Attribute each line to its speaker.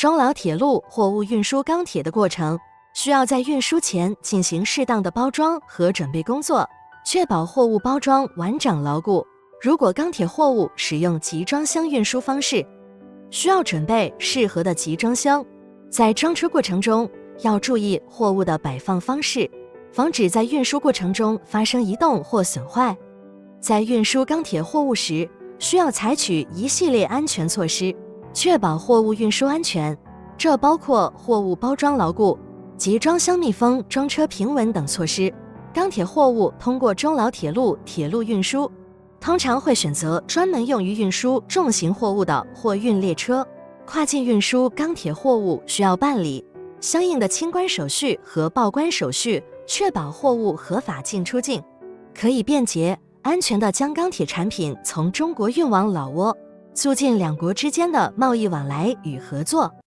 Speaker 1: 中老铁路货物运输钢铁的过程，需要在运输前进行适当的包装和准备工作，确保货物包装完整牢固。如果钢铁货物使用集装箱运输方式，需要准备适合的集装箱。在装车过程中，要注意货物的摆放方式，防止在运输过程中发生移动或损坏。在运输钢铁货物时，需要采取一系列安全措施，确保货物运输安全，这包括货物包装牢固、集装箱密封、装车平稳等措施。钢铁货物通过中老铁路铁路运输，通常会选择专门用于运输重型货物的货运列车。跨境运输钢铁货物需要办理相应的清关手续和报关手续，确保货物合法进出境，可以便捷、安全地将钢铁产品从中国运往老挝，促进两国之间的贸易往来与合作。